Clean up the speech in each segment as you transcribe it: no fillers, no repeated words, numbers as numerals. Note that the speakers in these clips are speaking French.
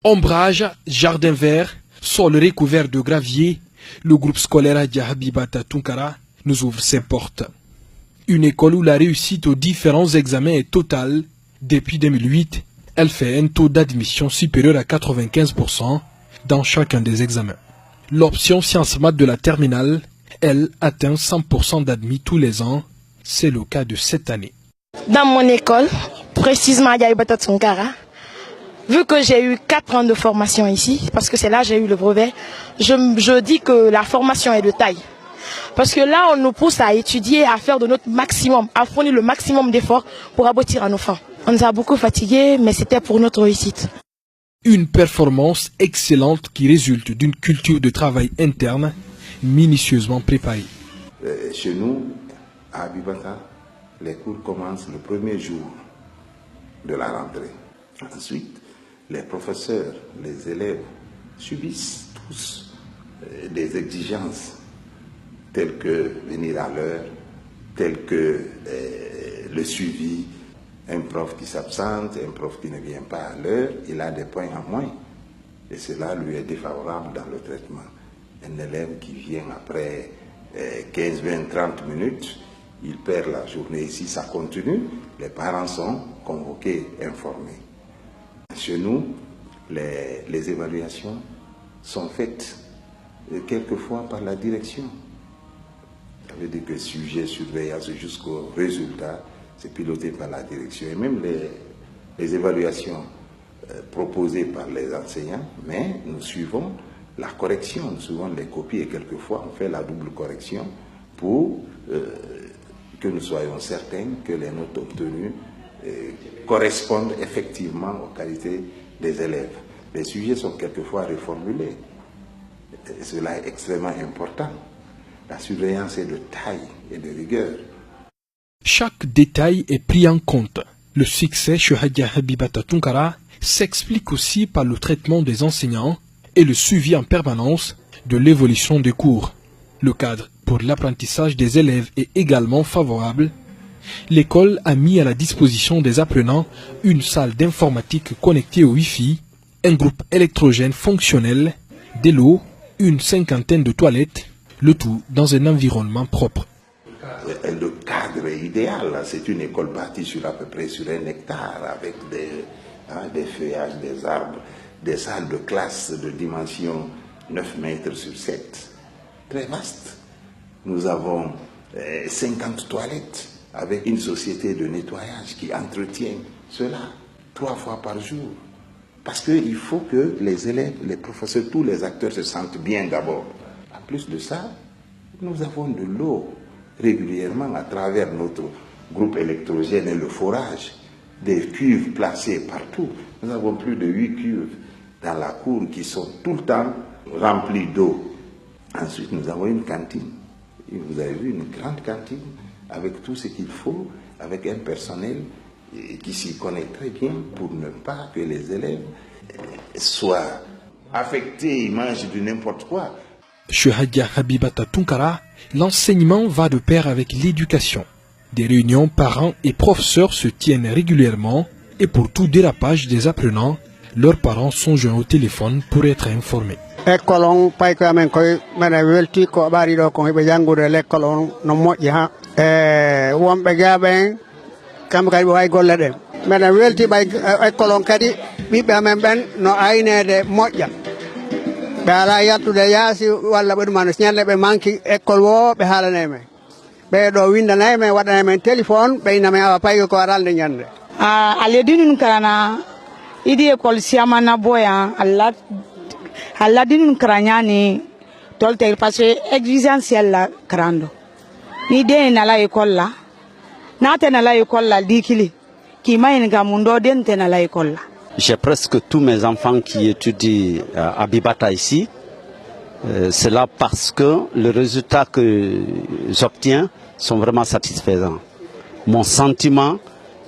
Ombrage, jardin vert, sol recouvert de gravier, le groupe scolaire Adja Habibata Tunkara nous ouvre ses portes. Une école où la réussite aux différents examens est totale. Depuis 2008, elle fait un taux d'admission supérieur à 95% dans chacun des examens. L'option sciences maths de la terminale, elle, atteint 100% d'admis tous les ans. C'est le cas de cette année. Dans mon école, précisément Adja Habibata Tunkara, vu que j'ai eu 4 ans de formation ici, parce que c'est là que j'ai eu le brevet, je dis que la formation est de taille. Parce que là, on nous pousse à étudier, à faire de notre maximum, à fournir le maximum d'efforts pour aboutir à nos fins. On nous a beaucoup fatigués, mais c'était pour notre réussite. Une performance excellente qui résulte d'une culture de travail interne minutieusement préparée. Chez nous, à Habibata, les cours commencent le premier jour de la rentrée. Ensuite, les professeurs, les élèves subissent tous des exigences telles que venir à l'heure, telles que le suivi. Un prof qui s'absente, un prof qui ne vient pas à l'heure, il a des points en moins. Et cela lui est défavorable dans le traitement. Un élève qui vient après 15, 20, 30 minutes, il perd la journée. Ici, ça continue. Les parents sont convoqués, informés. Chez nous, les évaluations sont faites quelquefois par la direction. Ça veut dire que sujet, surveillance jusqu'au résultat, c'est piloté par la direction. Et même les évaluations proposées par les enseignants, mais nous suivons la correction, nous suivons les copies et quelquefois on fait la double correction pour que nous soyons certains que les notes obtenues correspondent effectivement aux qualités des élèves. Les sujets sont quelquefois reformulés. Et cela est extrêmement important. La surveillance est de taille et de rigueur. Chaque détail est pris en compte. Le succès chez Adja Habibata Tunkara s'explique aussi par le traitement des enseignants et le suivi en permanence de l'évolution des cours. Le cadre pour l'apprentissage des élèves est également favorable. L'école a mis à la disposition des apprenants une salle d'informatique connectée au Wi-Fi, un groupe électrogène fonctionnel, de l'eau, une 50aine de toilettes, le tout dans un environnement propre. Le cadre est idéal, c'est une école bâtie sur à peu près sur 1 hectare avec des feuillages, des arbres, des salles de classe de dimension 9 mètres sur 7, très vaste. Nous avons 50 toilettes avec une société de nettoyage qui entretient cela 3 fois par jour. Parce qu'il faut que les élèves, les professeurs, tous les acteurs se sentent bien d'abord. En plus de ça, nous avons de l'eau régulièrement à travers notre groupe électrogène et le forage, des cuves placées partout. Nous avons plus de 8 cuves dans la cour qui sont tout le temps remplies d'eau. Ensuite, nous avons une cantine. Et vous avez vu une grande cantine avec tout ce qu'il faut, avec un personnel qui s'y connaît très bien pour ne pas que les élèves soient affectés, ils mangent du n'importe quoi. Chez Adja Habibata Tunkara, l'enseignement va de pair avec l'éducation. Des réunions parents et professeurs se tiennent régulièrement et pour tout dérapage des apprenants, leurs parents sont joints au téléphone pour être informés. Bala yattude yaasi walla ɓe ɗumano ñande ɓe manki école wo ɓe haalaneme ɓe ɗo windanayme waɗanamen téléphone ɓeyname awa payge ko aralde ñande aledinun karana idi école siamana boya alla dinun karanyani tolte parce que exigentiel la karando ni de na la école la na te na la école la dikili ki mayin ga mundo den te na la école la. J'ai presque tous mes enfants qui étudient à Habibata ici. C'est là parce que les résultats que j'obtiens sont vraiment satisfaisants. Mon sentiment,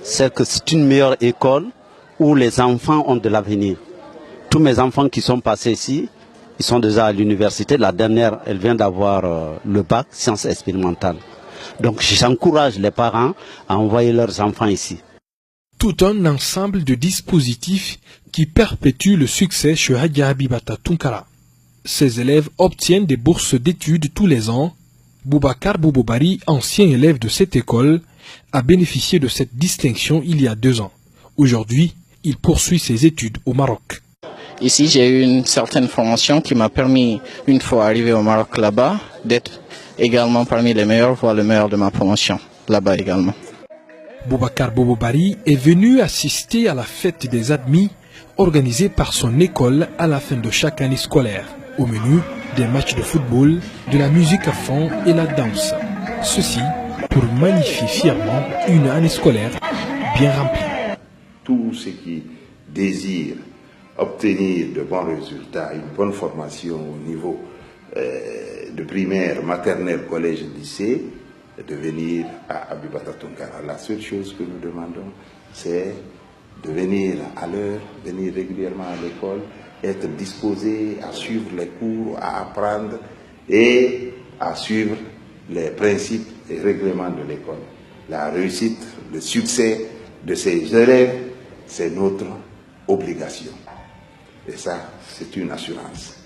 c'est que c'est une meilleure école où les enfants ont de l'avenir. Tous mes enfants qui sont passés ici, ils sont déjà à l'université. La dernière, elle vient d'avoir le bac, sciences expérimentales. Donc j'encourage les parents à envoyer leurs enfants ici. Tout un ensemble de dispositifs qui perpétuent le succès chez Hadja Habibata Tunkara. Ces élèves obtiennent des bourses d'études tous les ans. Boubacar Boubobari, ancien élève de cette école, a bénéficié de cette distinction il y a 2 ans. Aujourd'hui, il poursuit ses études au Maroc. Ici, j'ai eu une certaine formation qui m'a permis, une fois arrivé au Maroc là-bas, d'être également parmi les meilleurs, voire le meilleur de ma promotion, là-bas également. Boubacar Boubobari est venu assister à la fête des admis organisée par son école à la fin de chaque année scolaire. Au menu, des matchs de football, de la musique à fond et la danse. Ceci pour magnifier fièrement une année scolaire bien remplie. Tous ceux qui désirent obtenir de bons résultats, une bonne formation au niveau de primaire, maternelle, collège, lycée, de venir à Habibata Tunkara. La seule chose que nous demandons, c'est de venir à l'heure, venir régulièrement à l'école, être disposé à suivre les cours, à apprendre et à suivre les principes et règlements de l'école. La réussite, le succès de ces élèves, c'est notre obligation. Et ça, c'est une assurance.